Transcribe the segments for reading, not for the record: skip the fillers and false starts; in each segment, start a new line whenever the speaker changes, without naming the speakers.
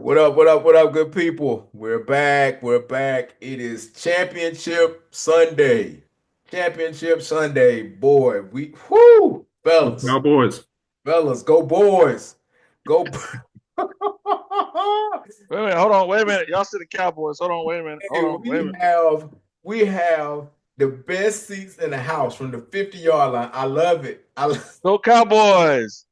What up? What up? What up, good people? We're back. We're back. It is Championship Sunday. Championship Sunday, boy.
Go
Fellas,
Cowboys.
fellas, go boys, go.
Wait a minute, hold on, wait a minute. Y'all see the Cowboys. Hold on, wait a minute. Hold
Hey,
on, wait a minute.
we have the best seats in the house from the 50-yard line. I love it.
Go Cowboys.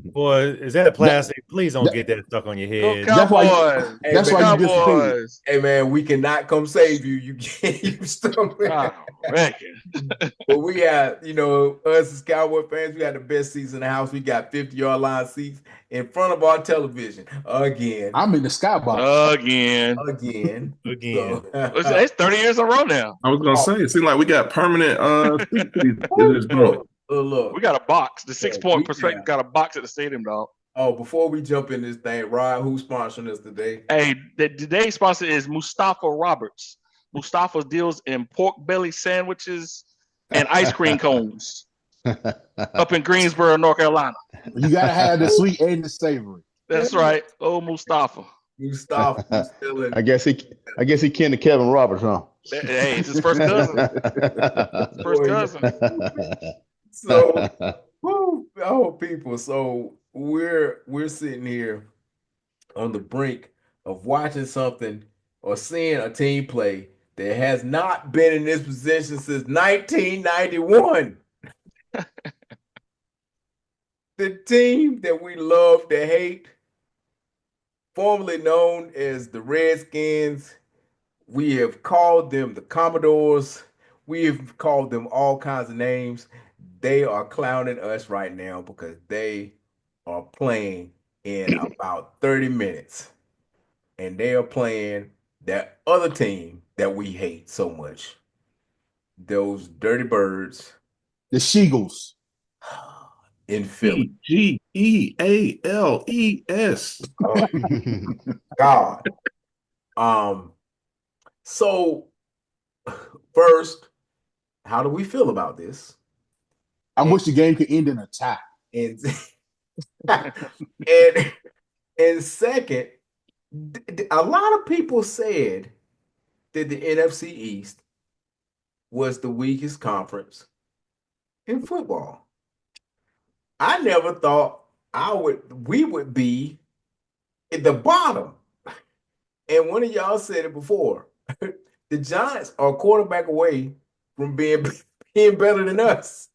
Boy, is that plastic? Please don't get that stuck on your
Go
head.
That's why
Cowboys.
Hey,
That's
man,
why you disappeared.
Cowboys.
hey man, we cannot come save you. You can't. You stuck.
I reckon.
But we have, us as Cowboy fans, we got the best seats in the house. We got 50-yard line seats in front of our television again.
I'm in the skybox.
Again.
Again.
Again.
It's 30 years in a row now.
I was gonna say, it seems like we got permanent seats in this joint.
Look.
We got a box. The 6-point
we
perspective got a box at the stadium, dog.
Oh, before we jump in this thing, Rod, who's sponsoring us today?
Hey, today's sponsor is Mustafa Roberts. Mustafa deals in pork belly sandwiches and ice cream cones up in Greensboro, North Carolina.
You gotta have the sweet and the savory.
That's right. Oh, Mustafa.
Mustafa still in.
I guess he kin to Kevin Roberts, huh?
Hey, it's his first cousin. First cousin.
So, people. So we're sitting here on the brink of watching something or seeing a team play that has not been in this position since 1991. The team that we love to hate, formerly known as the Redskins, we have called them the Commodores. We have called them all kinds of names. They are clowning us right now because they are playing in about 30 minutes. And they are playing that other team that we hate so much. Those dirty birds
The Sheagles.
in Philly.
Geales.
God. So first, how do we feel about this?
I wish the game could end in a tie.
And and second, a lot of people said that the NFC East was the weakest conference in football. I never thought we would be at the bottom. And one of y'all said it before. The Giants are a quarterback away from being better than us.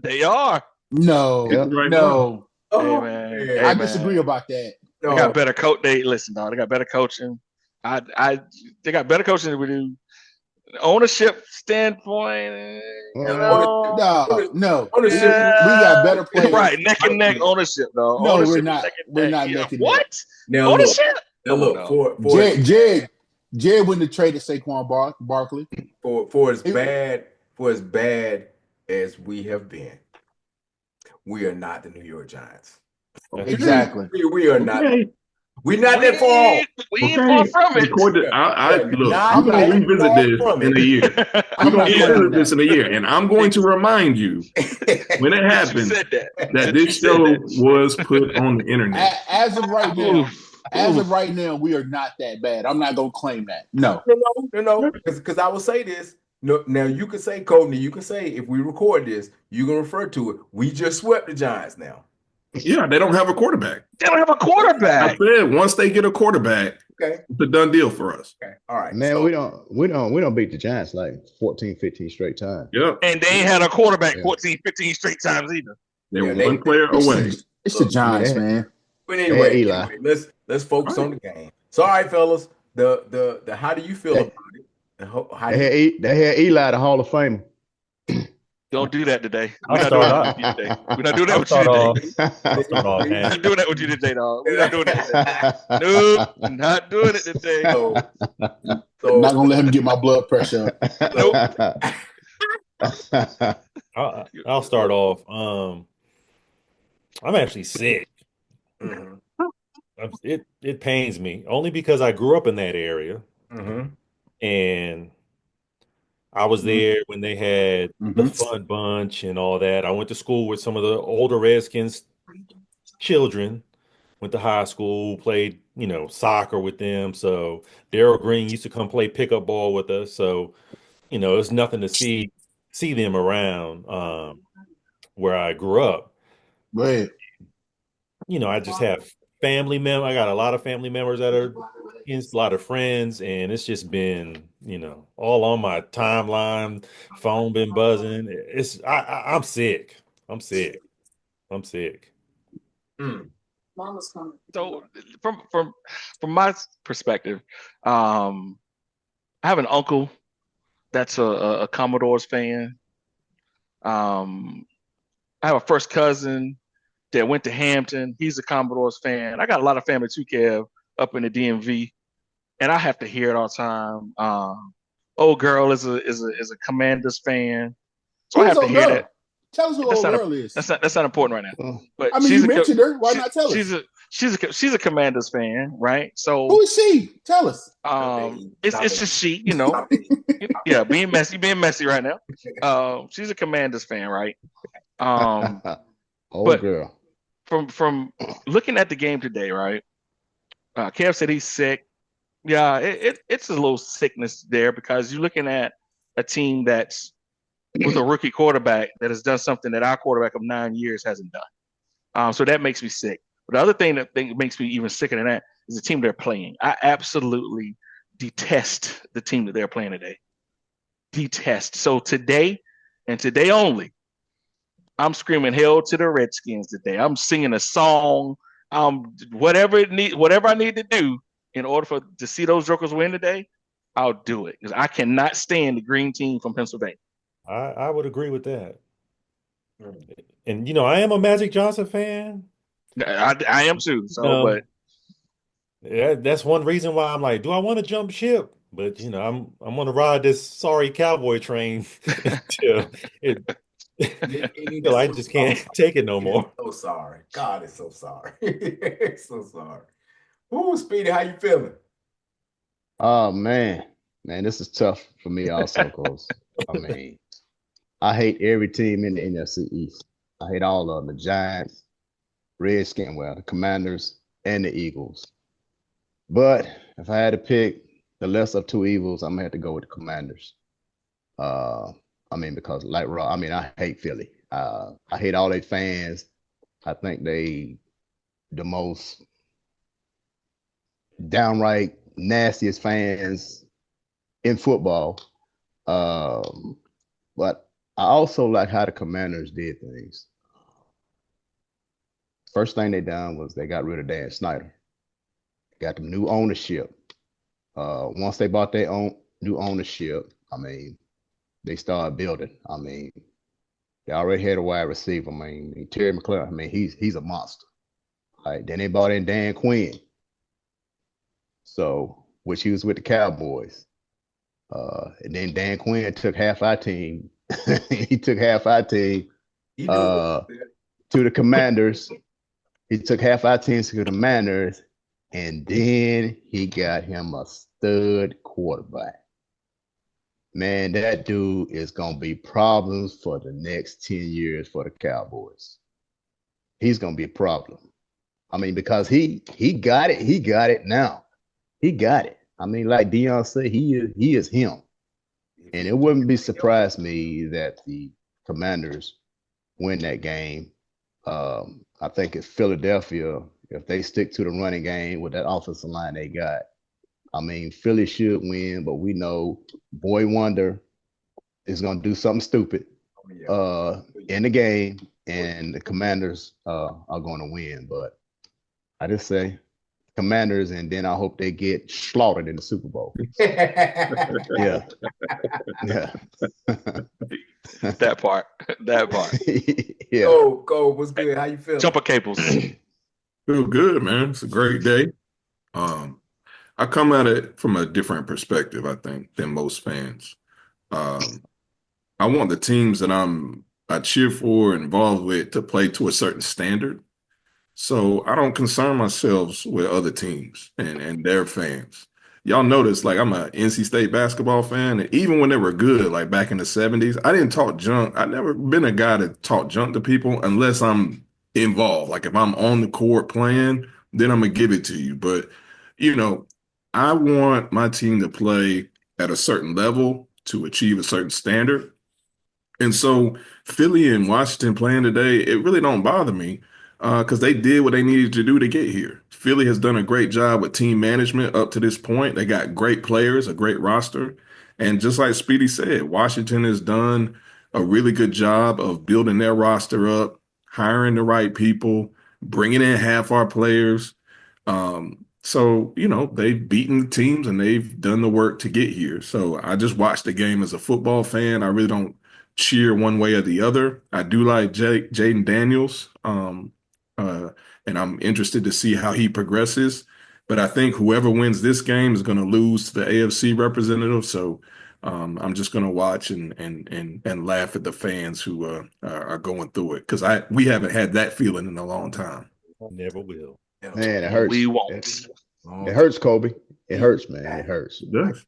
They are.
No,
Right
no.
Hey, man. Hey,
I
man.
disagree about that.
They got better coach. Listen, dog. They got better coaching. They got better coaching than we do. Ownership standpoint.
No.
Ownership.
We got better players.
Right, neck and neck ownership, though.
No,
Ownership
we're
is
not.
neck and
We're
neck.
not
Yeah,
neck and
what?
neck.
Now
Ownership?
look, for
Jed wouldn't have traded Saquon Barkley.
for as bad as we have been, we are not the New York Giants.
Exactly.
We are not.
Okay.
We're not that far off.
We ain't far from it.
Look,
Not
I'm going to
that
revisit
far
this
from
in
it.
a year.
I'm
We're going
not
to
claiming
revisit
that.
this in a year, and I'm going to remind you when it
You
happened
said that.
that this show was put on the internet.
As of right now, we are not that bad. I'm not gonna claim that. No.
No. Because I will say this. No, now you can say, Courtney, you can say if we record this, you can refer to it. We just swept the Giants now.
Yeah, they don't have a quarterback.
They don't have a
I
quarterback.
said once they get a quarterback,
Okay.
it's a done deal for us.
Okay. All right.
Man,
So,
we don't beat the Giants like 14, 15 straight times.
Yep.
And they ain't had a quarterback
Yeah.
14, 15 straight times either.
They're
Yeah,
one player away.
It's the Giants, man.
but
Hey,
anyway,
Eli.
let's focus on the game. So, all right, fellas, the how do you feel about it? How do you,
They had Eli, the Hall of Fame.
Don't do that today.
I'll
We're not doing that with you today. We're not doing that
I'll
with you
start
today.
off. I'll start off,
We're
man.
not doing that with you today, dog. We're not doing it today. Nope, not doing it today.
so,
I'm not gonna let him get my blood pressure up.
I'll start off. I'm actually sick.
mhm,
It pains me only because I grew up in that area
mhm.
and I was there when they had the
Mhm.
Fun Bunch and all that. I went to school with some of the older Redskins children went to high school, played, soccer with them. So Daryl Green used to come play pickup ball with us. So, it's nothing to see them around where I grew up.
Go ahead.
I just have family members. I got a lot of family members that are a lot of friends, and it's just been, all on my timeline. Phone been buzzing. I'm sick. I'm sick. I'm sick.
Mm.
So from my perspective, I have an uncle that's a Commodores fan. I have a first cousin that went to Hampton. He's a Commodores fan. I got a lot of family too, Kev, up in the DMV, and I have to hear it all the time. Old girl is a Commanders fan, so I
Who's
have to
old
hear
girl?
that.
Tell us who
That's
old
not
girl is.
that's not important right now.
Oh,
But
I mean, you mentioned her. Why not tell us?
She's a Commanders fan, right?
Who
So
is she? Tell us.
it's just she, yeah, being messy right now. She's a Commanders fan, right?
old
But
girl.
from looking at the game today, right? Kev said he's sick. Yeah, it's a little sickness there because you're looking at a team that's with a rookie quarterback that has done something that our quarterback of 9 years hasn't done. So that makes me sick. But the other thing that makes me even sicker than that is the team they're playing. I absolutely detest the team that they're playing today. Detest. So today and today only, I'm screaming hell to the Redskins today. I'm singing a song. Whatever I need to do in order to see those Jokers win today, I'll do it because I cannot stand the green team from Pennsylvania.
I would agree with that. And I am a Magic Johnson fan.
I am too. So, but
yeah, that's one reason why I'm like, do I want to jump ship? But I'm gonna ride this sorry cowboy train until I just can't take it no more.
So sorry. God is so sorry. So sorry. Ooh, Speedy, how you feeling?
Oh man, this is tough for me also, cause I mean, I hate every team in the NFC East. I hate all of them: the Giants, Redskins, well, the Commanders, and the Eagles. But if I had to pick the less of two evils, I'm gonna have to go with the Commanders. Because like Rob, I hate Philly. I hate all their fans. I think they the most downright nastiest fans in football. But I also like how the Commanders did things. First thing they done was they got rid of Dan Snyder. Got them new ownership. Once they bought their own new ownership, they started building. They already had a wide receiver. Terry McLaurin. He's a monster. Right. Then they bought in Dan Quinn. So, which he was with the Cowboys. And then Dan Quinn took half our team. He took half our team to the Commanders. He took half our team to the Commanders, and then he got him a stud quarterback. Man, that dude is gonna be problems for the next 10 years for the Cowboys. He's gonna be a problem. Because he got it. He got it now. He got it. Like Dion said, he is him. And it wouldn't be surprised me that the Commanders win that game. I think it's Philadelphia. If they stick to the running game with that offensive line they got, Philly should win, but we know Boy Wonder is going to do something stupid in the game, and the Commanders are going to win. But I just say Commanders, and then I hope they get slaughtered in the Super Bowl. Yeah.
that part.
Yeah.
Go. What's good? How you feeling?
Jumper cables.
Feel good, man. It's a great day. I come at it from a different perspective, I think, than most fans. I want the teams that I cheer for and involved with to play to a certain standard. So I don't concern myself with other teams and their fans. Y'all notice, like, I'm a NC State basketball fan, and even when they were good, like back in the 70s, I didn't talk junk. I've never been a guy that talk junk to people unless I'm involved. Like if I'm on the court playing, then I'm gonna give it to you. But you know, I want my team to play at a certain level to achieve a certain standard. And so Philly and Washington playing today, it really don't bother me because they did what they needed to do to get here. Philly has done a great job with team management up to this point. They got great players, a great roster. And just like Speedy said, Washington has done a really good job of building their roster up, hiring the right people, bringing in half our players. So, you know, they've beaten the teams and they've done the work to get here. So I just watched the game as a football fan. I really don't cheer one way or the other. I do like Jaden Daniels, uh, and I'm interested to see how he progresses. But I think whoever wins this game is going to lose to the AFC representative. So I'm just going to watch and laugh at the fans who are going through it because we haven't had that feeling in a long time.
Never will.
Man, it hurts.
We won't.
It hurts, Kobe. It hurts, man. It hurts.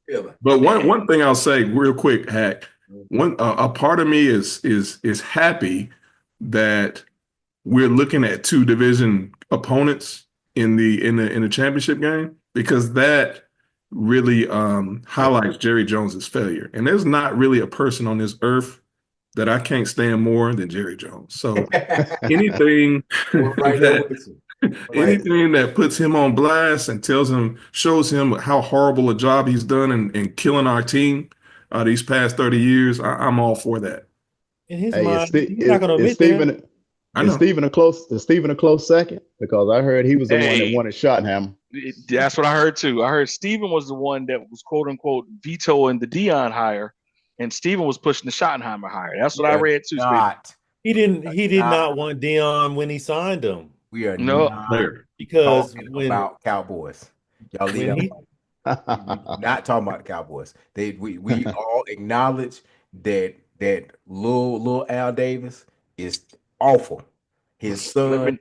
Yeah. But one thing I'll say real quick, Hack. One a part of me is happy that we're looking at two division opponents in the championship game because that really highlights Jerry Jones's failure. And there's not really a person on this earth that I can't stand more than Jerry Jones. So anything anything that puts him on blast and shows him how horrible a job he's done in killing our team these past 30 years, I'm all for that.
In his
Hey,
mind, he's not going to admit that.
I know.
Is Steven a close second? Because I heard he was the one that wanted Schottenheimer.
That's what I heard too. I heard Steven was the one that was quote unquote vetoing the Dion hire, and Steven was pushing the Schottenheimer hire. That's what I read too.
He did not want Dion when he signed him.
We are
not
because
talking about Cowboys. Y'all leave not talking about the Cowboys. We all acknowledge that little Al Davis is awful. His son,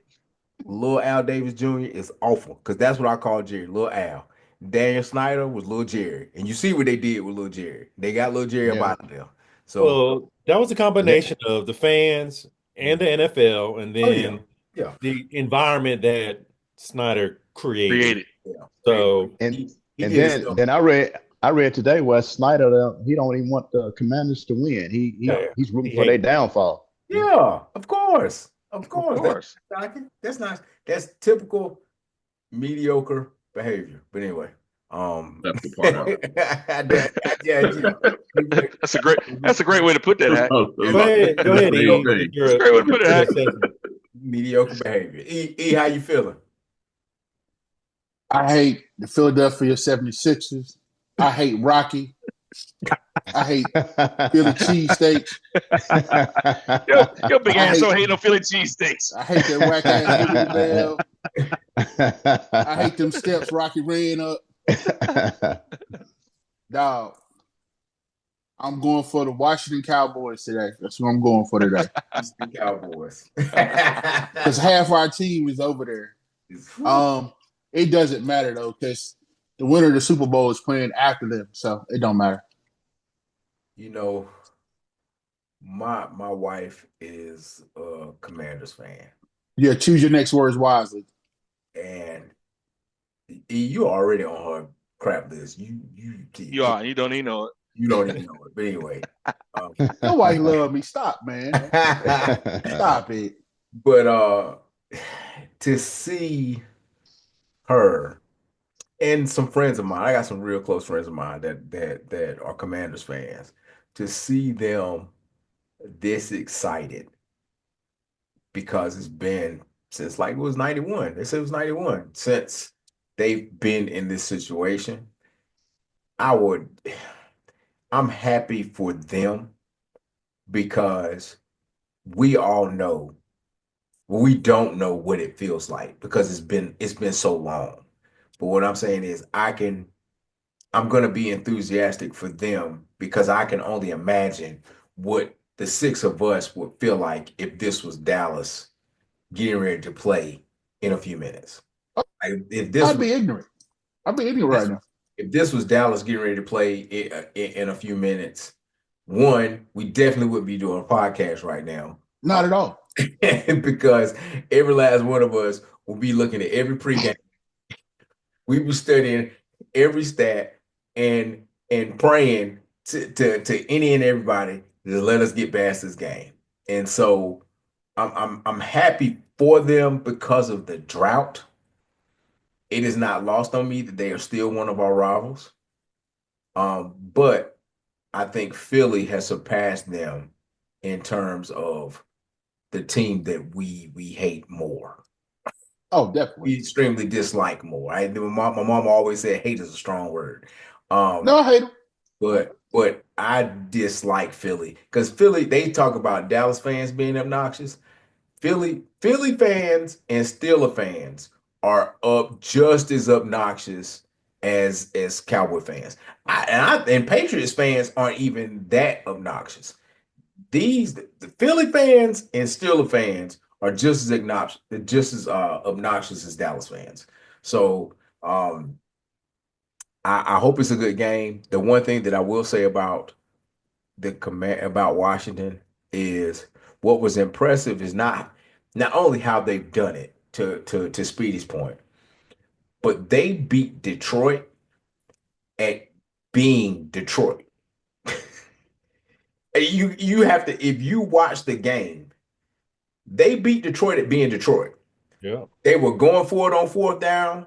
little Al Davis Jr. is awful because that's what I call Jerry, little Al. Daniel Snyder was little Jerry, and you see what they did with little Jerry. They got little Jerry up out of there. So
that was a combination of the fans and the NFL, and then the environment that Snyder created.
Yeah.
So
then I read today where Snyder he don't even want the Commanders to win. He's rooting for their downfall.
Yeah, of course. That's not that's typical mediocre behavior. But anyway,
that's the part of it.
That's a great way to put that.
Go ahead.
That's a great way to put it.
Mediocre behavior. E, how you feeling?
I hate the Philadelphia 76ers. I hate Rocky. I hate Philly cheesesteaks.
Your big ass don't hate no Philly cheesesteaks.
I hate that whack ass Bell. I hate them steps Rocky ran up. Dog, I'm going for the Washington Cowboys today. That's what I'm going for today.
The Cowboys.
Because half our team is over there. It doesn't matter though, because the winner of the Super Bowl is playing after them, so it don't matter.
You know, my wife is a Commanders fan.
Yeah, choose your next words wisely.
And you already on her crap list. You
are. You don't even know it.
You don't even know it. But anyway,
your wife love me. Stop, man. Stop it.
But to see her and some friends of mine, I got some real close friends of mine that are Commanders fans. To see them this excited because it's been since like it was 91. They said it was 91 since they've been in this situation. I'm happy for them because we all know, we don't know what it feels like because it's been so long. But what I'm saying is I'm going to be enthusiastic for them because I can only imagine what the six of us would feel like if this was Dallas getting ready to play in a few minutes.
I'd be ignorant. I'd be ignorant right now.
If this was Dallas getting ready to play in a few minutes, one, we definitely wouldn't be doing a podcast right now.
Not at all.
Because every last one of us will be looking at every pregame. We were studying every stat and praying to any and everybody to let us get past this game. And so I'm happy for them because of the drought. It is not lost on me that they are still one of our rivals. But I think Philly has surpassed them in terms of the team that we hate more.
Oh,
We
definitely.
extremely dislike more. My mom always said hate is a strong word.
No, I hate him.
But I dislike Philly because Philly, they talk about Dallas fans being obnoxious. Philly fans and Steeler fans are up just as obnoxious as Cowboy fans. And Patriots fans aren't even that obnoxious. The Philly fans and Steeler fans are just as obnoxious as Dallas fans. So I hope it's a good game. The one thing that I will say about about Washington is what was impressive is not only how they've done it to Speedy's point, but they beat Detroit at being Detroit. You have to, if you watch the game, they beat Detroit at being Detroit.
Yeah.
They were going for it on fourth down.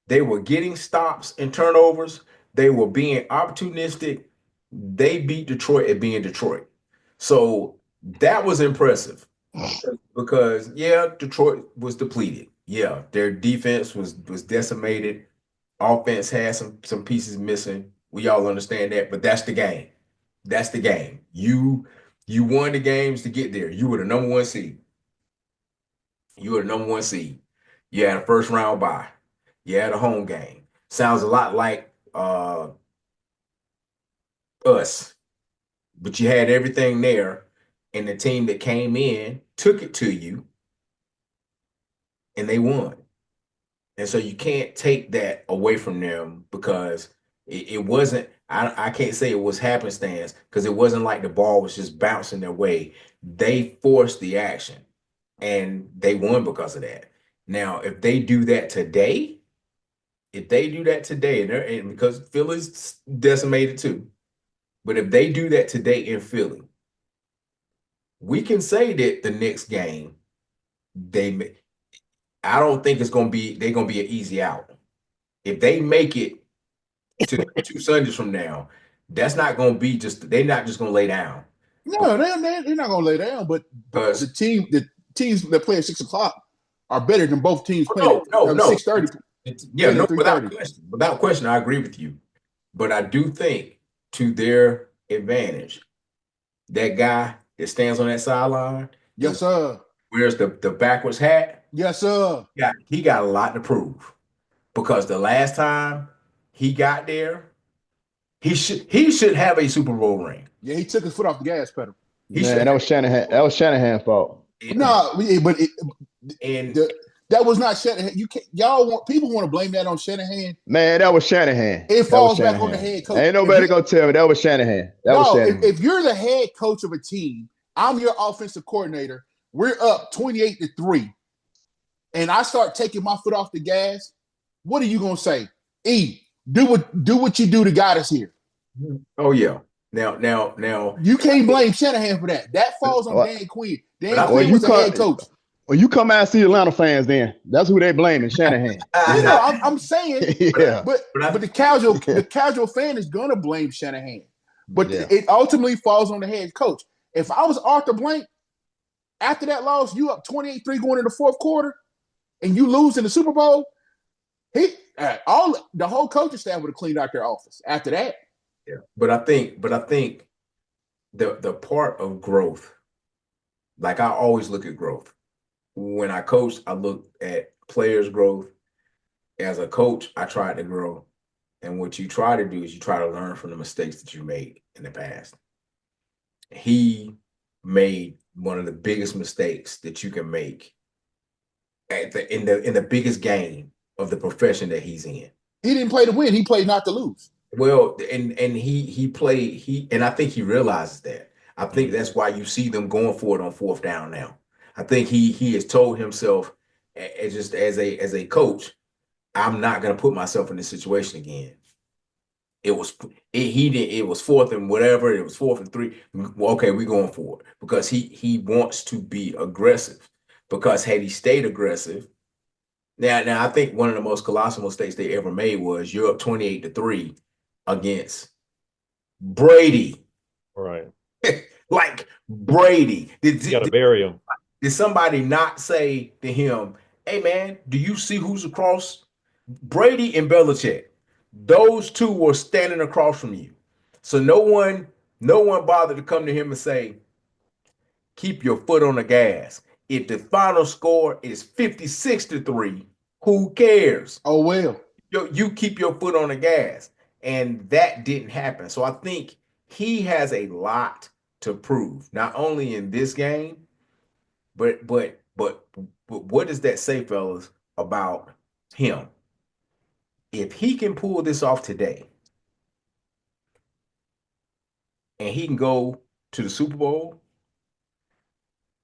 They were getting stops and turnovers. They were being opportunistic. They beat Detroit at being Detroit. So that was impressive because yeah, Detroit was depleted. Yeah, their defense was decimated. Offense had some pieces missing. We all understand that, but that's the game. That's the game. You won the games to get there. You were the number one seed. You were the number one seed. You had a first round bye. You had a home game. Sounds a lot like us, but you had everything there, and the team that came in took it to you, and they won. And so you can't take that away from them because it wasn't, I can't say it was happenstance because it wasn't like the ball was just bouncing their way. They forced the action and they won because of that. Now, if they do that today, and because Philly's decimated too, but if they do that today in Philly, we can say that the next game, I don't think they're gonna be an easy out. If they make it to 2 Sundays from now, that's not gonna be they're not just gonna lay down.
No, they're not gonna lay down. But
Because
the teams that play at 6 o'clock are better than both teams playing
no,
at
no.
6:30.
Yeah, no,
3:30.
without question, I agree with you. But I do think to their advantage, that guy that stands on that sideline,
Yes, sir.
wears the backwards hat,
Yes, sir.
he got a lot to prove. Because the last time he got there, he should have a Super Bowl ring.
Yeah, he took his foot off the gas pedal.
He
Man,
should
that was Shanahan. That was Shanahan fault.
No, but
and
that was not Shanahan. You can't. People want to blame that on Shanahan.
Man, that was Shanahan.
It
That
falls
was
back on the
Shanahan.
head coach.
Ain't nobody gonna tell me that was Shanahan. That was
No,
Shanahan.
if you're the head coach of a team, I'm your offensive coordinator. We're up 28-3, and I start taking my foot off the gas. What are you gonna say? Do what you do to guide us here.
oh yeah. Now
You can't blame Shanahan for that. That falls on
Well,
Dan Quinn.
But
Dan
I
Quinn
think-
was the head coach.
Well, you come out and see Atlanta fans, then that's who they blaming, Shanahan.
I'm saying,
Yeah.
but the casual fan is gonna blame Shanahan. But
Yeah.
it ultimately falls on the head coach. If I was Arthur Blank, after that loss, you up 28-3 going into the fourth quarter, and you lose in the Super Bowl, the whole coaching staff would have cleaned out their office after that.
yeah. But I think the part of growth, like I always look at growth. When I coach, I look at players' growth. As a coach, I try to grow. And what you try to do is you try to learn from the mistakes that you made in the past. He made one of the biggest mistakes that you can make in the biggest game of the profession that he's in.
He didn't play to win; he played not to lose.
Well, and I think he realizes that. I think that's why you see them going for it on fourth down now. I think he has told himself just as a coach, I'm not gonna put myself in this situation again. It was he did it was fourth and whatever, it was 4th and 3. Well, okay, we're going for it because he wants to be aggressive. Because had he stayed aggressive, now I think one of the most colossal mistakes they ever made was you're up 28-3 against Brady.
Right.
Like Brady.
You got to bury him.
Did somebody not say to him, hey man, do you see who's across? Brady and Belichick, those two were standing across from you. So no one bothered to come to him and say, keep your foot on the gas. If the final score is 56-3, who cares?
Oh well.
You keep your foot on the gas. And that didn't happen. So I think he has a lot to prove, not only in this game, but what does that say, fellas, about him? If he can pull this off today and he can go to the Super Bowl,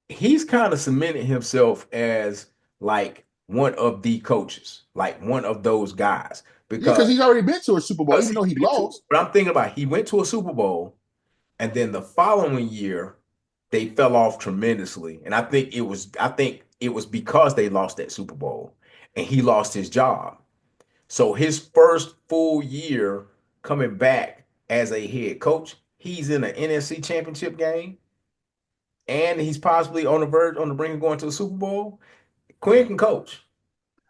he's kind of cemented himself as like one of the coaches, like one of those guys.
Because he's already been to a Super Bowl, even though he lost.
But I'm thinking about he went to a Super Bowl, and then the following year they fell off tremendously. And I think it was because they lost that Super Bowl and he lost his job. So his first full year coming back as a head coach, he's in an NFC championship game, and he's possibly on the brink of going to the Super Bowl. Quinn can coach.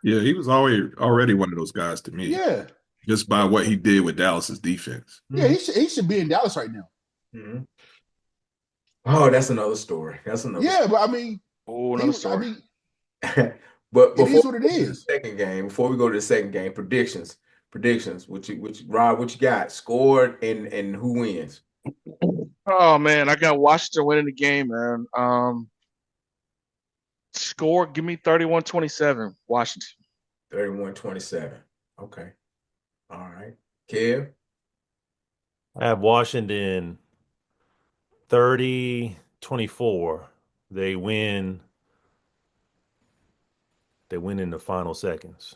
Yeah, he was already one of those guys to me.
Yeah.
Just by what he did with Dallas's defense.
Yeah, he should be in Dallas right now.
Mm-hmm. Oh, that's another story.
Yeah, but I mean,
another story.
But
it is what it is.
Before we go to the second game, predictions. Rob, what you got? Score and who wins?
Oh man, I got Washington winning the game, man. Score, give me 31-27, Washington.
31-27. Okay. All right. Kev?
I have Washington 30-24. They win in the final seconds.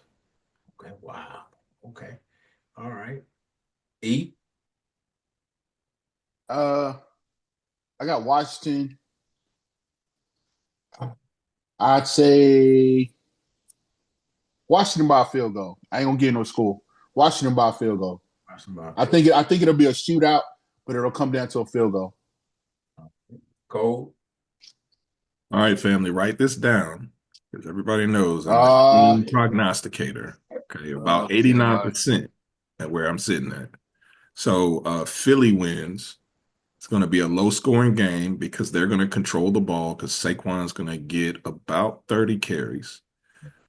Okay. Wow. Okay. All right. E?
I got Washington. I'd say Washington by a field goal. I ain't gonna get no score. Washington by a field goal. I think it'll be a shootout, but it'll come down to a field goal.
Cole?
All right, family, write this down because everybody knows I'm a prognosticator. Okay, about 89% at where I'm sitting at. So Philly wins. It's going to be a low-scoring game because they're going to control the ball because Saquon's going to get about 30 carries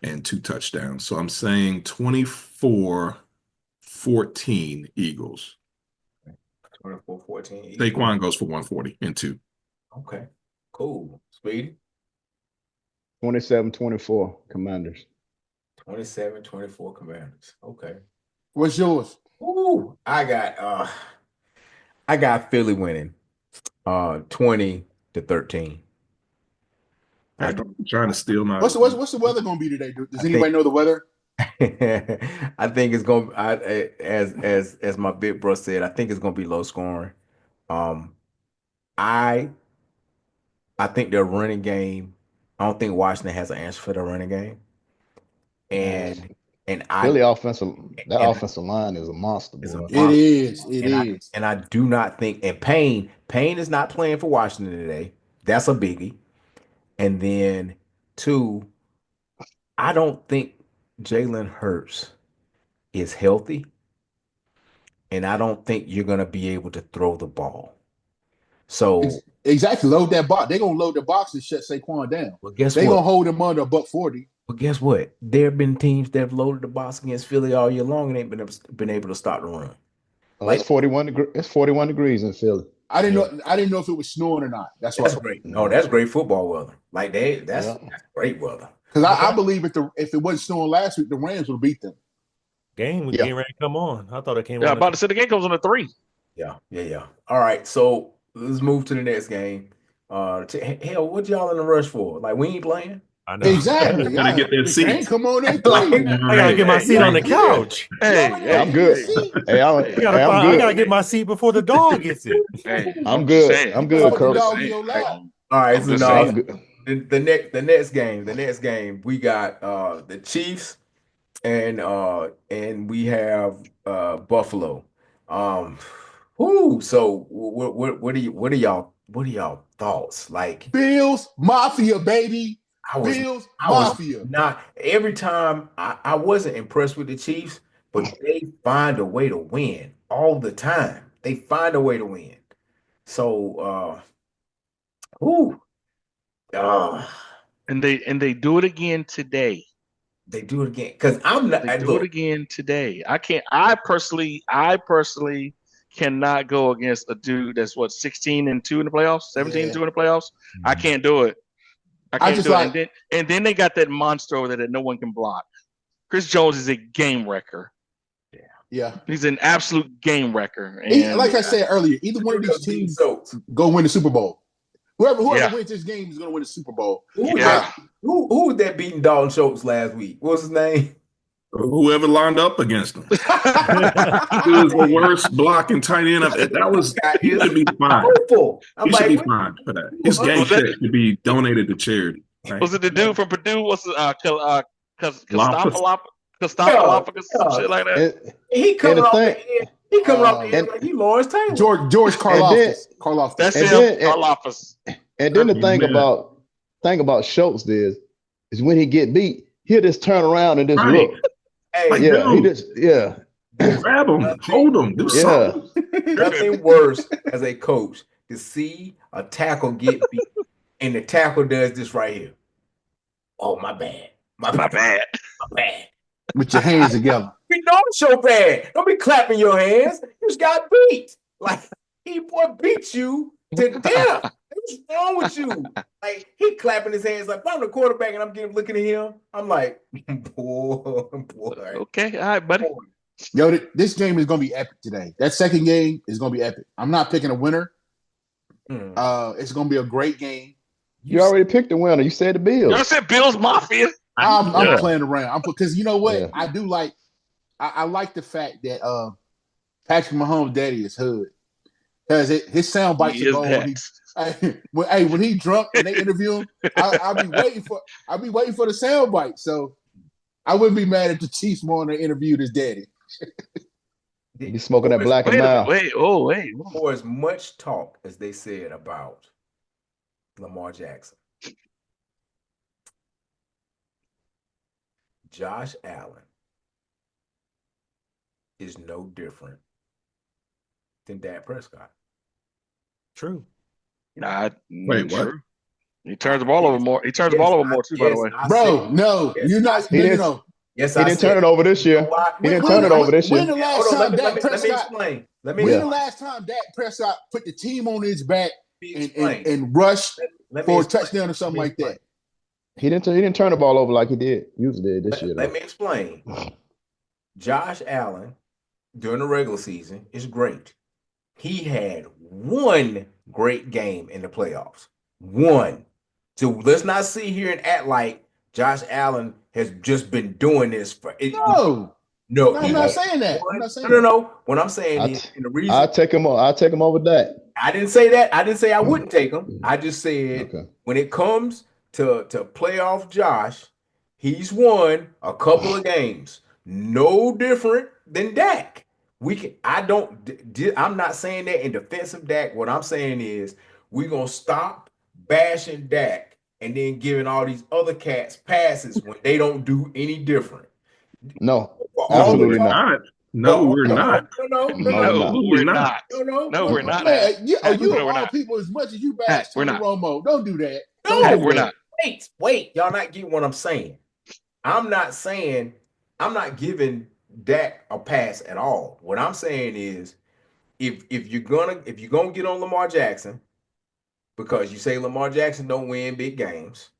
and 2 touchdowns. So I'm saying 24-14 Eagles.
24-14 Eagles.
Saquon goes for 140 and 2.
Okay, cool. Speedy?
27-24 Commanders.
27-24 Commanders. Okay.
What's yours?
Ooh, I got Philly winning 20-13.
Trying to steal my.
What's the weather going to be today? Does anybody know the weather?
I think it's going to, as my big bro said, I think it's going to be low scoring. I think their running game, I don't think Washington has an answer for their running game. And
Philly offensive line is a monster.
It is.
And I do not think, and Payne is not playing for Washington today. That's a biggie. And then 2, I don't think Jalen Hurts is healthy. And I don't think you're going to be able to throw the ball. So
exactly, load that box. They're gonna load the box and shut Saquon down.
Well, guess
they're
what?
Gonna hold him under $140.
But guess what? There have been teams that have loaded the box against Philly all year long and ain't been able to stop the run.
It's 41 degrees in Philly.
I didn't know if it was snowing or not. That's
great. No, that's great football weather. Like that's great weather.
Because I believe if it wasn't snowing last week, the Rams would beat them.
Game ready to come on. I thought it came.
Yeah, about to say the game comes on a 3.
Yeah. All right, so let's move to the next game. Hell, what y'all in the rush for? Like we ain't playing?
I know.
Exactly.
Gotta
Yeah.
get that
McCain
seat.
come on in
Like,
three.
I gotta get my
Hey,
seat on the
hey,
couch.
Hey,
Y'all
hey,
I'm
ain't
good.
get a seat?
Hey,
I gotta
I'm
find, I gotta
good.
get my seat before the dog gets it.
hey,
I'm
I'm just
good.
saying.
I'm
You
good,
put the
I'm
Coach.
just
dog in
saying.
your lap.
all right,
I'm
so
just
no,
I'm
saying.
good.
the next game, we got the Chiefs and we have Buffalo. Um, so what are y'all thoughts? Like
Bills Mafia, baby.
I was
Bills
I was
Mafia.
not every time I wasn't impressed with the Chiefs, but they find a way to win all the time. They find a way to win. So whoo, uh,
And they do it again today.
they do it again. Because I'm not
They do it
look,
again today. I can't. I personally cannot go against a dude that's what 16-2 in the playoffs, 17-2
Yeah.
in the playoffs. I can't do it. I
I
can't
just
do it.
like
And then they got that monster over there that no one can block. Chris Jones is a game wrecker.
yeah.
He's an absolute game wrecker.
Like
And
I said earlier, either one of these
being
teams
soaked.
go win the Super Bowl. Whoever
yeah,
wins this game is gonna win the Super Bowl.
Who was
yeah.
that? Who was that beating Dalton Schultz last week? What's his name?
Whoever lined up against him.
I,
He was the worst blocking tight end. That was
Guy
he
is
should be fined.
awful. I'm
He should
like,
be
what?
fined for that. His game
Was that
check should be donated to charity. Right?
was it the dude from Purdue? What's
Loftus.
Yeah,
Kostopoulos, some
yeah.
shit like that?
And,
He
and
coming
the
off the
thing,
edge. He coming off the edge
and
like he Lawrence Taylor.
George
and then
Karlaftis. Karlaftis.
That's
and
him,
then
Karlaftis.
and then the thing
Amen.
about Schultz is when he get beat, he'll just turn around and just
Right.
look.
Hey,
Yeah, he
Dude,
just yeah,
grab him, hold him, do
yeah.
something.
nothing worse as a coach to see a tackle get beat, and the tackle does this right here. Oh, my bad. My
My
bad.
bad.
My bad.
With your hands together.
We know it's your bad. Don't be clapping your hands. You just got beat. Like he boy beat you to death. What's wrong with you? Like he clapping his hands like if I'm the quarterback and I'm looking at him. I'm like, boy.
Okay, all right, buddy.
Yo, this game is gonna be epic today. That second game is gonna be epic. I'm not picking a winner. It's gonna be a great game.
You already picked the winner. You said the
You know what I
Bills.
said? Bills Mafia.
I'm
Yeah.
playing around. I'm because you know what?
Yeah.
I do like I like the fact that Patrick Mahomes' daddy is hood. Because his sound bites
He
are
is
gold.
that.
When he drunk and they interview him, I'll be waiting for the sound bite. So I wouldn't be mad if the Chiefs more when they interviewed his daddy.
You smoking that black and
Wait a minute.
mild.
Wait.
For as much talk as they said about Lamar Jackson, Josh Allen is no different than Dak Prescott.
True.
Nah,
Wait, what?
true. He turns the ball over more. He turns the ball over more too, by the way.
Bro, no,
Yes,
you're not.
He didn't-
No.
Yes,
He
I
didn't
said.
turn it over this year. He didn't turn it over this
When
year.
the last
Hold on,
time
let
Dak
me
Prescott?
explain. Let me
When
Yeah.
the last time Dak Prescott put the team on his back
explain.
and rushed
Let me
for a
explain.
touchdown or something like that?
He didn't turn the ball over like he usually did this year.
Let
Though.
me explain. Josh Allen during the regular season is great. He had one great game in the playoffs. One. So let's not sit here and act like Josh Allen has just been doing this for it.
No,
No,
I'm
he
not
had
saying that.
one-
I'm not saying
no. What I'm saying is, and the reason
I'll take him over that.
I didn't say that. I didn't say I wouldn't take him. I just said
Okay.
when it comes to playoff Josh, he's won a couple of games. No different than Dak. I'm not saying that in defense of Dak. What I'm saying is we're gonna stop bashing Dak and then giving all these other cats passes when they don't do any different.
No,
For all the
absolutely
talk-
not.
No, we're
no,
not.
No,
No, we're not. No, we're not.
Man, you
No,
of
we're
all
not.
people as much as you bash
We're
Tony
not.
Romo. Don't do that.
No,
Don't do
We're
that.
not.
Wait, y'all not getting what I'm saying. I'm not giving Dak a pass at all. What I'm saying is if you're gonna get on Lamar Jackson because you say Lamar Jackson don't win big games.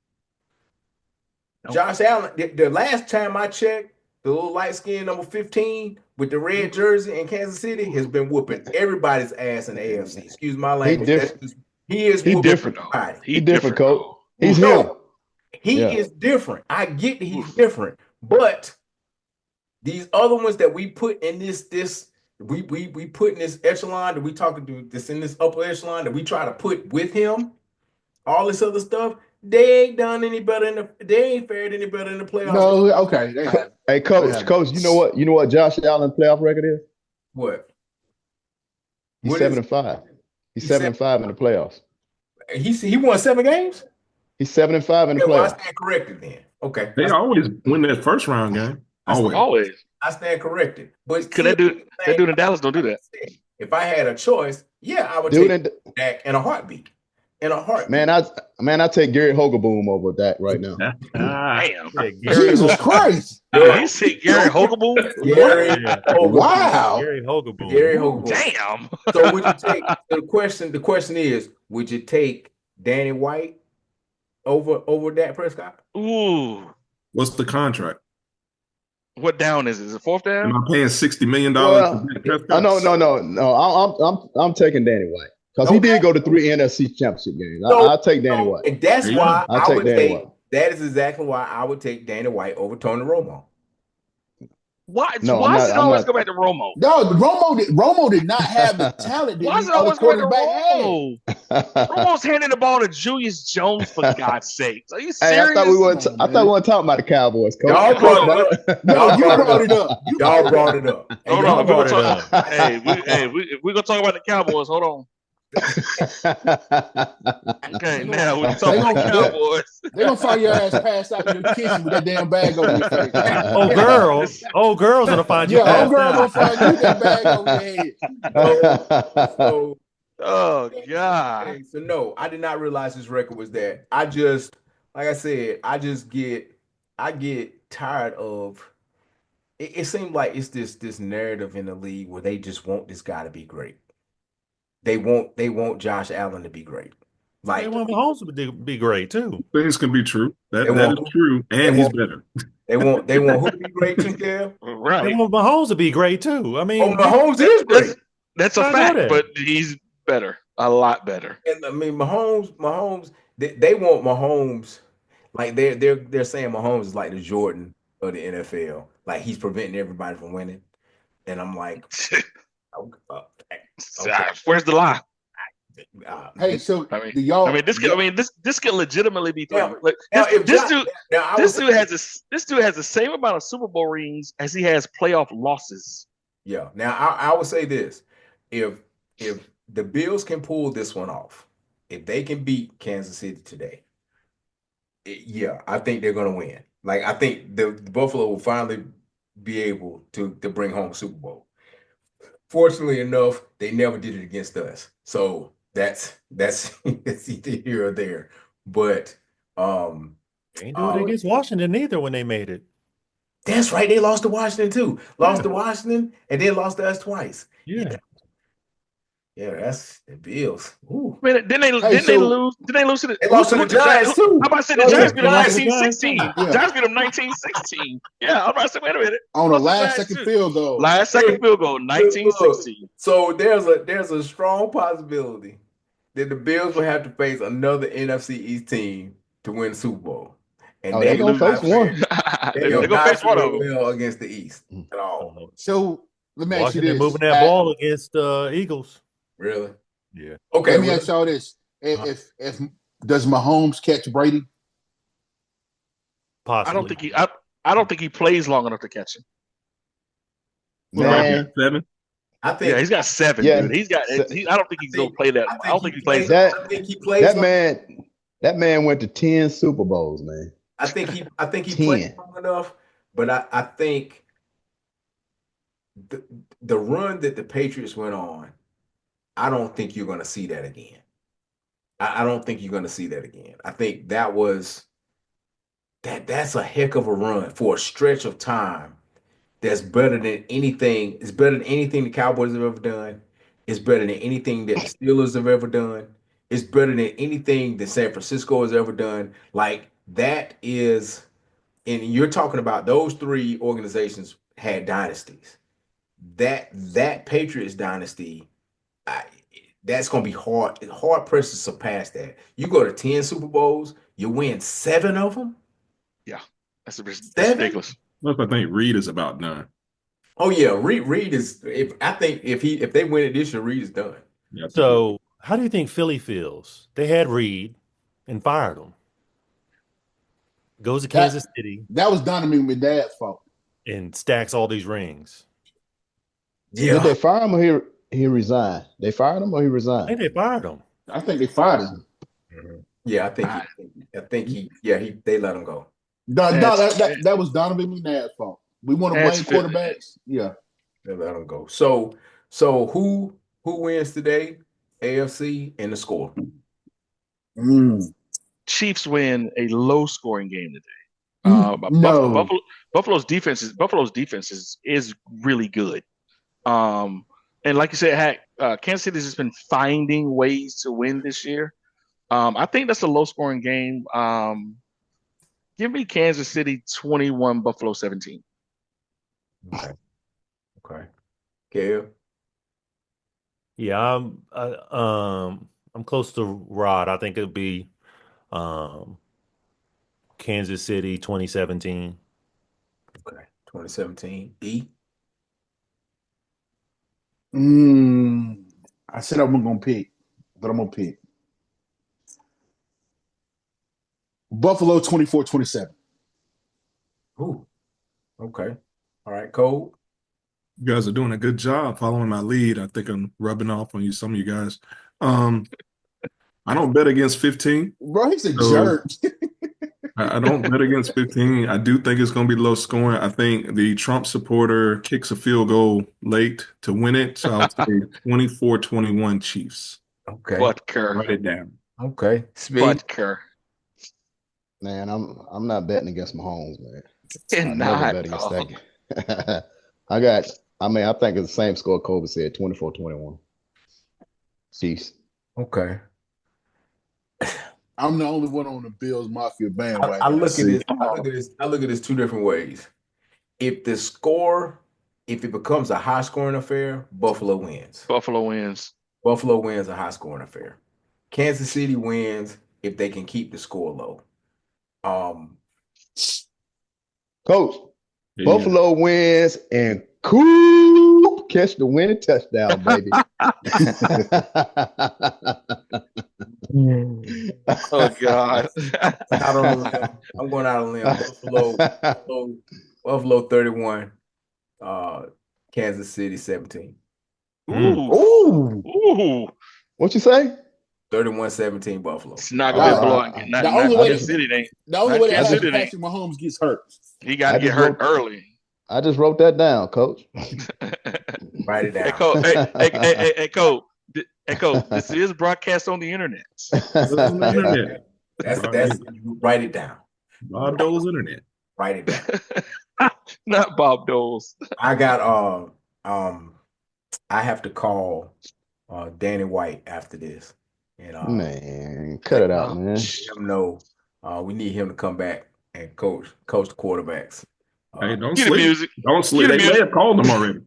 Nope.
Josh Allen, the last time I checked, the little light skin number 15 with the red jersey in Kansas City has been whooping everybody's ass in the AFC. Excuse my language.
different.
He is
He
whooping
different.
everybody.
He different,
though.
coach. He's
No.
him.
He
Yeah.
is different. I get that he's different, but these other ones that we put in we put in this echelon that we talking to this in this upper echelon that we try to put with him, all this other stuff, they ain't done any better they ain't fared any better in the playoffs.
No, okay, they have.
Hey, coach, you know what Josh Allen's playoff record is?
What?
He's
What
7-5. He's 7-5 in the playoffs.
He won 7 games?
He's 7-5 in the
Okay, well, I
playoffs.
stand corrected then. Okay.
They always win that first round game.
Always.
I stand corrected. But
Could that dude in Dallas don't do that?
If I had a choice, yeah, I would
Dude,
take Dak in a heartbeat. In a heartbeat.
man, I take Gary Hogaboom over Dak right now.
Damn.
Yeah,
Jesus Christ!
He said Gary Hogaboom.
Gary Hogaboom.
Wow.
Gary Hogaboom.
Gary Hogaboom.
Damn.
So would you take the question is, would you take Danny White over Dak Prescott?
Ooh.
What's the contract?
What down is it? Is it fourth
Am
down?
I paying $60 million?
Well,
for Dak Prescott?
no. I'm taking Danny White because he did go to 3 NFC Championship games. I'll take Danny White.
And that's why
I'll take Danny White.
that is exactly why I would take Danny White over Tony Romo.
Why?
No,
why
I'm
does
not-
it always
I'm
go back to Romo?
No, Romo did not have the talent
Why
that
does
the
it
other
always go back to
quarterback had.
Romo? Romo's handing the ball to Julius Jones for God's sake. Are you
Hey,
serious?
I thought we weren't
Come on,
I thought we weren't talking about the Cowboys, coach.
Y'all brought it up.
No, you
Y'all
brought it up. You
Y'all brought it up. And
Hold
y'all
on, if we
brought
gonna
it
talk,
up.
if we're gonna talk about the Cowboys, hold on. Okay, now we're talking about the Cowboys.
They're gonna find your ass passed out in the kitchen with that damn bag over your face.
Oh, girls gonna find you.
Yeah,
passed
old girl gonna
out.
find you with that bag over your head.
So,
Oh God.
okay, so no, I did not realize his record was that. I just, like I said, I get tired of it seems like it's this narrative in the league where they just want this guy to be great. They want Josh Allen to be great. Like
They want Mahomes to be great too.
Things can be true. That
They
is
won't-
true. And
they
he's
won't-
better.
they want who to be great too, Kev?
They
Right.
want Mahomes to be great too. I
Oh,
mean,
Mahomes is great.
That's a
I know
fact,
that.
but he's better. A lot better.
And I mean, Mahomes, they want Mahomes, like they're saying Mahomes is like the Jordan of the NFL, like he's preventing everybody from winning. And I'm like,
Where's the lie?
Hey, so
I mean,
do y'all?
this could legitimately be
Now-
threatening. Like,
now, if
this
Josh-
dude,
now, I
this
would
dude
say-
this dude has the same amount of Super Bowl rings as he has playoff losses.
Yeah. Now I would say this: if the Bills can pull this one off, if they can beat Kansas City today, yeah, I think they're gonna win. Like I think the Buffalo will finally be able to bring home Super Bowl. Fortunately enough, they never did it against us, so that's it's either here or there. But
they ain't do it against Washington either when they made it.
that's right, they lost to Washington too. Lost
Yeah.
to Washington and then lost to us twice.
Yeah.
Yeah, that's the Bills. Ooh.
I mean, didn't they lose? Did they lose to the?
They lost to the Giants too.
I'm about to say the
Oh,
Giants
yeah,
beat them
they lost to the
1916.
Yeah.
Giants beat them 1916. Yeah, I'm about to say, wait a minute.
on the
Lost to
last
Giants,
second
too.
field goal.
Last second field goal, 1916.
So there's a strong possibility that the Bills will have to face another NFC East team to win the Super Bowl. And
Oh,
they
they're gonna
will not
face one.
fare-
They're
will
gonna
not
face one
fare
of them.
well against the East at all.
So let me ask you
Washington
this:
moving that ball against Eagles.
Really?
Yeah.
Okay.
Let me
well,
ask y'all this: if does Mahomes catch Brady?
Possibly.
I don't think he plays long enough to catch him.
Man,
7.
I think
Yeah, he's got 7.
Yeah.
Dude. I don't think he's gonna play that. I don't think he plays.
that-
I think he plays.
that man went to 10 Super Bowls, man.
I think he
10.
played long enough, but I think the run that the Patriots went on, I don't think you're going to see that again. I don't think you're going to see that again. I think that's a heck of a run for a stretch of time. That's better than anything. It's better than anything the Cowboys have ever done. It's better than anything that the Steelers have ever done. It's better than anything that San Francisco has ever done. Like that is, and you're talking about those 3 organizations had dynasties. That Patriots dynasty, that's gonna be hard pressed to surpass that. You go to 10 Super Bowls, you win 7 of them.
That's
Seven?
ridiculous.
Look, I think Reed is about done.
Oh yeah, Reed is. I think if they win it this year, Reed is done.
Yeah, I think
So, how do you think Philly feels? They had Reed and fired him. Goes to Kansas City
That was Donovan McNabb's fault.
and stacks all these rings.
Did they fire him or he resigned? They fired him or he
I
resigned?
think they fired him.
I think they fired him.
Yeah, I think they let him go.
No, that was Donovan McNabb's fault. We want to blame
That's fit.
quarterbacks. Yeah.
They let him go. So who wins today? AFC and the score.
Chiefs win a low scoring game today.
No.
Buffalo's defense is really good. And like you said, Kansas City has just been finding ways to win this year. I think that's a low scoring game. Give me Kansas City 21, Buffalo 17.
Okay. Kev?
Yeah, I'm close to Rod. I think it'd be Kansas City 2017.
Okay. 2017. E?
I said I'm gonna pick, but I'm gonna pick Buffalo 24-27.
Ooh. Okay. All right, Cole.
you guys are doing a good job following my lead. I think I'm rubbing off on some of you guys. I don't bet against 15.
Bro, he's a
So-
jerk.
I don't bet against 15. I do think it's going to be low scoring. I think the Trump supporter kicks a field goal late to win it. So I'll say 24-21 Chiefs.
Okay.
Butker.
Write it down.
Okay. Speed.
Butker.
Man, I'm not betting against Mahomes, man. I
Cannot.
never bet against that game. I think it's the same score Kobe said, 24-21. Chiefs.
Okay.
I'm the only one on the Bills Mafia bandwagon.
I look at this two different ways. If it becomes a high scoring affair, Buffalo wins.
Buffalo wins.
Buffalo wins a high scoring affair. Kansas City wins if they can keep the score low.
Coach,
Yeah.
Buffalo wins and Coop catch the winning touchdown, baby.
Oh God.
I don't know. I'm going out on a limb. Buffalo 31, Kansas City 17.
Ooh.
What you say?
31-17 Buffalo.
It's not gonna be a blowout.
The only way
Kansas City ain't.
The only way that
Kansas
happens,
City ain't.
Patrick Mahomes gets hurt.
He got to
I
get
just
hurt
wrote-
early.
I just wrote that down, Coach.
Write it down.
Hey, Cole. Hey, Cole. Hey, Cole. This is broadcast on the internet.
It's on the internet.
That's write it down.
Bob Dole's internet.
Write it down.
Not Bob Doles.
I got I have to call Danny White after this. And
Man, cut it out, man.
let him know we need him to come back and coach the quarterbacks.
Hey, don't
Cue the
sleep.
music.
Don't sleep.
Cue the
They may
music.
have called him already.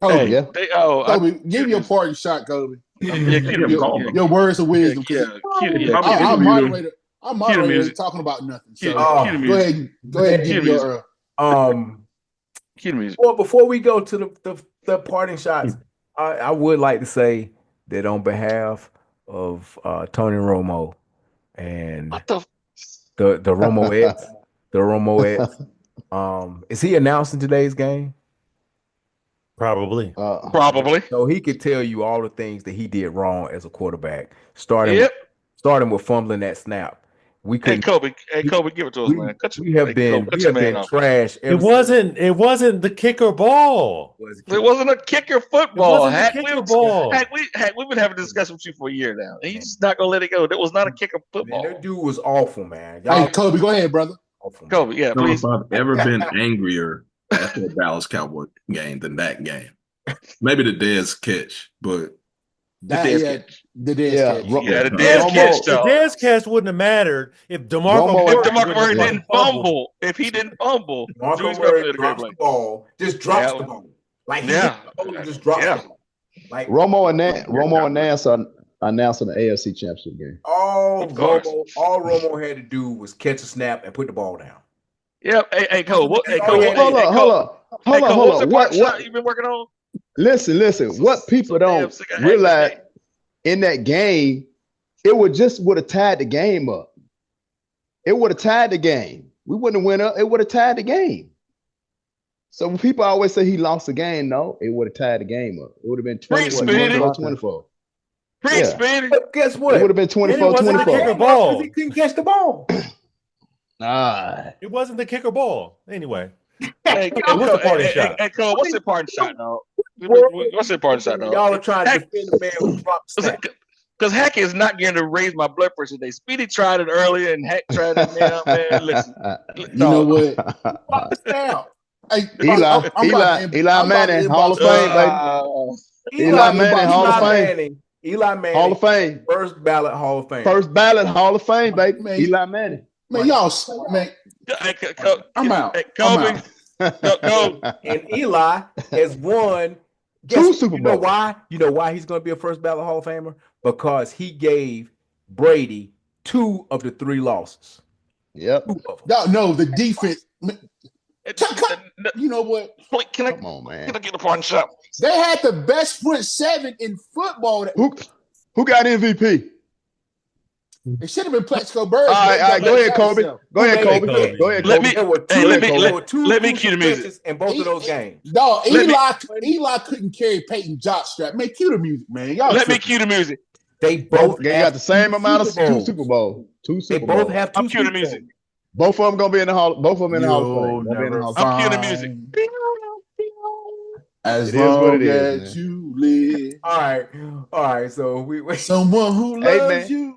Kobe,
Hey,
yeah.
Kobe, give me a parting shot, Kobe.
Yeah, cue the music.
call him.
Your words of wisdom.
Yeah, cue the
Probably
music.
I'm
interview.
moderator
music.
talking about nothing.
Cue
So
Oh,
the
go
music.
ahead and
Cue
give
the
me your
Cue the music.
well, before we go to the parting shots, I would like to say that on behalf of Tony Romo and
What the?
the Romoettes, is he announcing today's game?
Probably.
Probably.
So he could tell you all the things that he did wrong as a quarterback, starting
Yep.
with fumbling that snap. We
Hey,
couldn't.
Kobe. Hey, Kobe, give it to us, man.
We have been trash.
It wasn't the kicker ball.
It wasn't a kicker football.
It wasn't a
Hack.
kicker ball.
We've been having a discussion with you for a year now. And he's just not gonna let it go. That was not a kicker football.
That dude was awful, man.
Hey, Kobe, go ahead, brother.
Awful, man.
Kobe, yeah,
I don't know
please.
if I've ever been angrier after a Dallas Cowboy game than that game. Maybe the Dez catch, but
The
Dez
Dez
Yeah,
catch.
Yeah, the Dez
Romo-
catch,
The
though.
Dez catch wouldn't have mattered if DeMarco
Romo-
Murray
If DeMarco Murray
wouldn't have
didn't fumble, if he didn't fumble,
Marco
Drew's
Murray
gonna
drops
play.
the ball, just drops
Yeah.
the ball. Like he
Yeah.
hit the ball, just drops
Yeah.
the ball. Like
Romo and Nance are announcing the AFC Championship game.
all
Of course.
Romo had to do was catch a snap and put the ball down.
Yep. Hey, Cole.
That's all he had to
Hold
do.
up.
Hey, Cole, what's the part
What?
shot you've been working on?
Listen. What people
So damn
don't
sick of
realize
Hackman.
in that game, it would have tied the game up. It would have tied the game. We wouldn't have went up. It would have tied the game. So when people always say he lost the game, no, it would have tied the game up. It would have been
Preach, Speedy.
24-24.
Preach,
Yeah.
Speedy.
But guess what?
It would have been
And it wasn't the
24-24.
kicker
ball.
because he couldn't catch the ball.
Ah,
It wasn't the kicker ball. Anyway,
Hey,
what's the parting shot?
Hey, Cole, what's the parting shot, dog? What's the parting shot, dog?
Y'all are trying to defend the man who dropped the snap.
Because Hack is not going to raise my blood pressure today. Speedy tried it earlier, and Hack tried it now, man. Listen,
You know what?
Drop the snap.
Hey,
Eli Manning, Hall of Fame, baby. Eli Manning, Hall of Fame.
Eli Manning,
Hall of Fame.
first ballot Hall of Fame.
First ballot Hall of Fame, baby.
Man.
Eli Manning.
Man, y'all, man, I'm out.
Hey,
I'm
Kobe,
out.
go.
And Eli has won
Two Super
You know
Bowls.
why? You know why he's going to be a first ballot Hall of Famer? Because he gave Brady 2 of the 3 losses.
Yep.
2 of them.
Y'all know the defense. You know what?
Can I
Come on, man.
get a parting shot?
They had the best front 7 in football.
Who got MVP?
It should have been Plexico Bird.
All right. Go ahead, Kobe. Go ahead,
Kobe.
Kobe. Go ahead,
Let
Kobe.
me-
There were
Hey, let me-
there were two
let me
crucial
cue the music.
catches in both of those games.
No,
Let me-
Eli couldn't carry Peyton jockstrap. Man, cue the music, man. Y'all
Let me
tripping.
cue the music.
They both
They
have
got the same
2
amount of
Super Bowls.
2 Super Bowls. 2
They
Super
both
Bowls.
have 2
I'm cueing the
Super
music.
Bowls.
Both of them gonna be in the Hall. Both of them in the Hall of
You'll
Fame. They'll be in the
never
Hall of
I'm
Fame.
cueing the music.
As
It is what
long
it is,
as you live,
All right. So we
someone who
Hey,
loves
man.
you.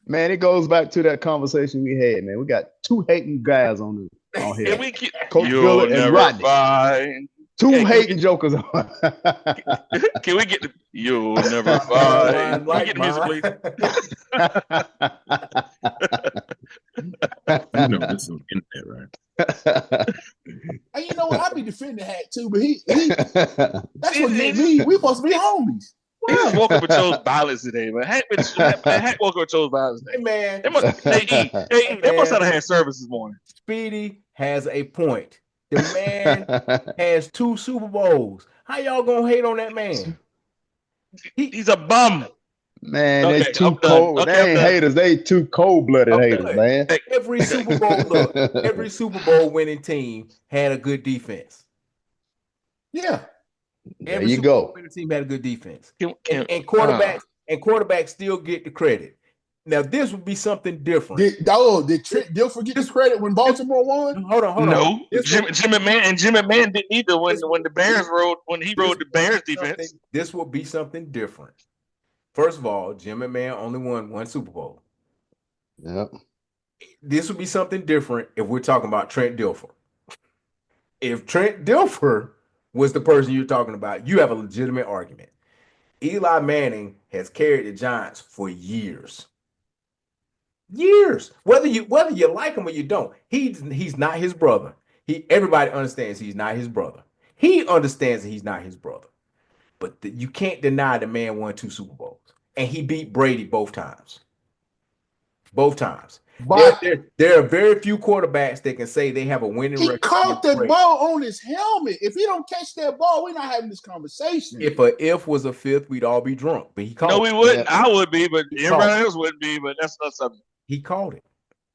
Man, it goes back to that conversation we had, man. We got 2 hating guys on
Can
here.
we keep?
Coach
You'll
Phillip and
never
Rodney.
find.
2
Hey, can we
hating jokers on.
Can we get the? You'll never find. Can we get the music, please?
You know this is internet, right?
And you know what? I be defending Hack too, but that's what get me. We supposed to be homies.
He just woke up and chose violence today, man. Hack woke up and chose violence
Hey
today.
man,
They must have had service this morning.
Speedy has a point. The man has 2 Super Bowls. How y'all gonna hate on that man?
He's a bum.
Man,
Okay,
they too
I'm done.
cold.
Okay,
They
I'm
ain't
done.
haters. They too cold-blooded
I'm
haters,
done.
man.
Every Super Bowl, look, every Super Bowl winning team had a good defense.
Yeah.
There
Every
you
Super Bowl
go.
winning team had a good defense.
Can-
And quarterbacks still get the credit. Now this would be something different.
Did Trent Dilfer get the credit when Baltimore won?
Hold on.
No,
This
Jim McMahon didn't either when the Bears rode the Bears defense.
This will be something different. First of all, Jim McMahon only won 1 Super Bowl.
Yep.
This would be something different if we're talking about Trent Dilfer. If Trent Dilfer was the person you're talking about, you have a legitimate argument. Eli Manning has carried the Giants for years. Years. Whether you like him or you don't, he's not his brother. Everybody understands he's not his brother. He understands that he's not his brother. But you can't deny the man won 2 Super Bowls. And he beat Brady both times. Both times.
But
There are very few quarterbacks that can say they have a winning
he
record.
caught the
against Brady.
ball on his helmet. If he don't catch that ball, we're not having this conversation.
If a if was a fifth, we'd all be drunk. But he called
No,
it.
we wouldn't.
Yeah.
I would be, but
He
everybody
called it.
else wouldn't be. But that's not something.
He called it.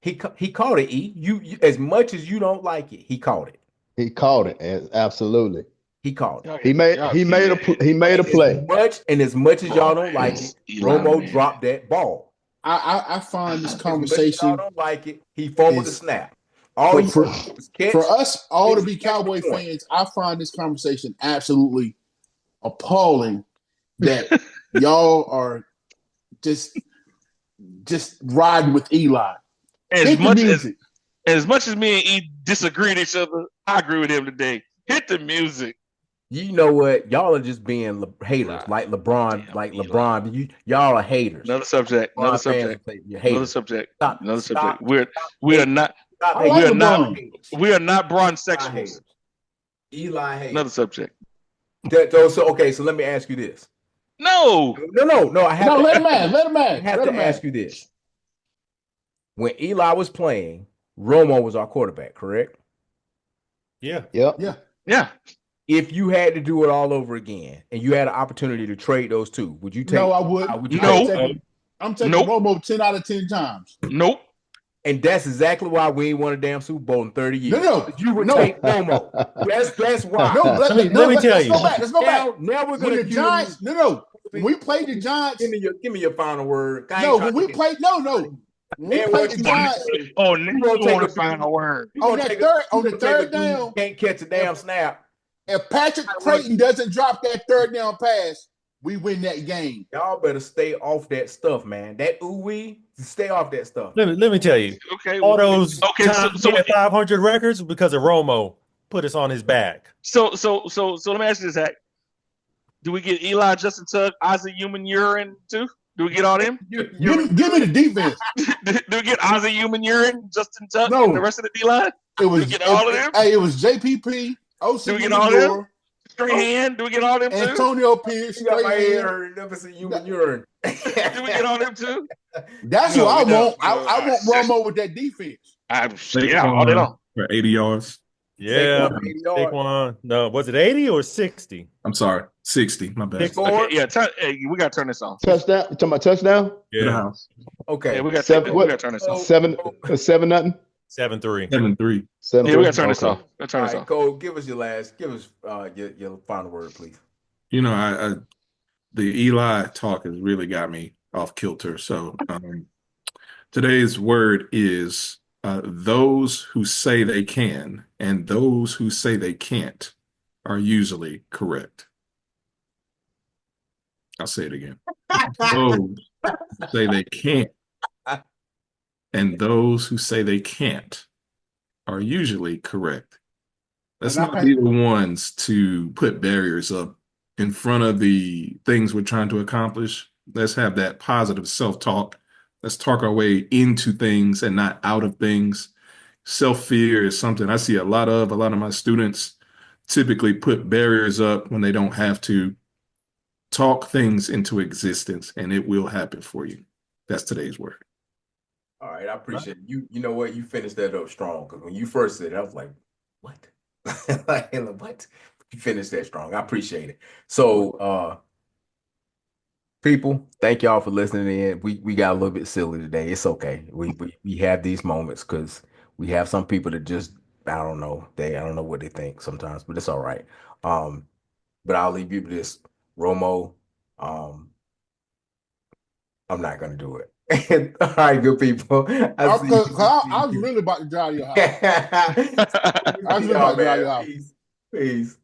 He called it. E. You as much as you don't like it, he called it.
He called it. Absolutely.
He called it.
He made a play.
As much as y'all don't like it,
Eli
Romo
Manning.
dropped that ball.
I find this
As much as
conversation
y'all don't like it, he fumbled the
is-
snap. All he
for-
did was catch.
for us all to
It's
be
catch the
Cowboy
point.
fans. I find this conversation absolutely appalling that y'all are just riding with Eli.
As
Hit the
much
music.
as me and E disagree with each other, I agree with him today. Hit the music.
You know what? Y'all are just being haters, like LeBron.
Damn,
Like
Eli.
LeBron, y'all are haters.
Another subject.
LeBron fans
You're
Haters.
Another subject.
Stop.
Another
Stop.
subject. We are not
Stop
I like
hating.
we are not
LeBron.
Haters.
we are not bronze
Eli
sexuals.
haters. Eli haters.
Another subject.
So let me ask you this.
No.
No. I have
No,
to,
let him ask. Let him
I
ask.
have
Let
to
him
ask
ask.
you this. When Eli was playing, Romo was our quarterback, correct?
Yeah.
Yep.
Yeah.
Yeah.
If you had to do it all over again and you had an opportunity to trade those two, would you take?
No, I wouldn't.
Would you
No.
take?
I'm taking
Nope.
Romo 10 out of 10 times.
Nope.
And that's exactly why we ain't won a damn Super Bowl in 30 years.
No.
You would
No.
take Romo. That's why.
No,
Let me tell
let's
you.
go back. Let's go back.
Now we're
When
gonna
the Giants, no. When we played the Giants,
give me your final word.
no. When we played, no. When we
And
played
what
the
you
Giants
Oh, now
You gonna
you
take
want
a
a final word.
on that third down,
can't catch a damn snap.
if Patrick Creighton doesn't drop that third down pass, we win that game.
Y'all better stay off that stuff, man. That ooh-wee, stay off that stuff.
Let me tell you.
Okay.
All those
Okay.
top 500 records because of Romo put us on his back.
So let me ask you this, Zach. Do we get Eli, Justin Tuck, Ozzie Human Urine too? Do we get all them?
Give me the defense.
Do we get Ozzie Human Urine, Justin Tuck,
No.
and the rest of the D line?
It was
get all of them?
It was JPP, OC
Do we get all of them?
Moore,
Strahan, do we get all them too?
Antonio Pierce.
You got my head
Strahan.
hurt. Never seen human urine.
Do we get all them too?
That's
No,
what I
we don't.
want. I want Romo with that defense.
Yeah, all day long.
For 80 yards.
Yeah.
Saquon, 80 yards.
Saquon. No, was it 80 or 60?
I'm sorry, 60. My bad.
Score.
Okay, yeah, hey, we gotta turn this off.
Touchdown. You talking about touchdown?
To the
Yeah.
house.
Okay.
Yeah, we gotta
Seven-
we gotta turn this off.
7-0.
7-3.
7-3.
7-3.
Yeah, we gotta turn this
Okay.
off. Gotta turn
All
this
right,
off.
Cole, give us your final word, please.
You know, I the Eli talk has really got me off kilter. So today's word is those who say they can and those who say they can't are usually correct. I'll say it again. Those who say they can't and those who say they can't are usually correct. Let's
And I
not be the ones to put barriers up in front of the things we're trying to accomplish. Let's have that positive self-talk. Let's talk our way into things and not out of things. Self-fear is something I see a lot of. A lot of my students typically put barriers up when they don't have to. Talk things into existence and it will happen for you. That's today's word.
All right, I appreciate it. You know what? You finished that up strong because when you first said it, I was like, what? Like, what? You finished that strong. I appreciate it. So people, thank y'all for listening in. We got a little bit silly today. It's okay. We have these moments because we have some people that just I don't know what they think sometimes, but it's all right. But I'll leave you with this. Romo, I'm not gonna do it. All right, good people.
I was really about to drive your house. I was really about to drive your house.
Peace.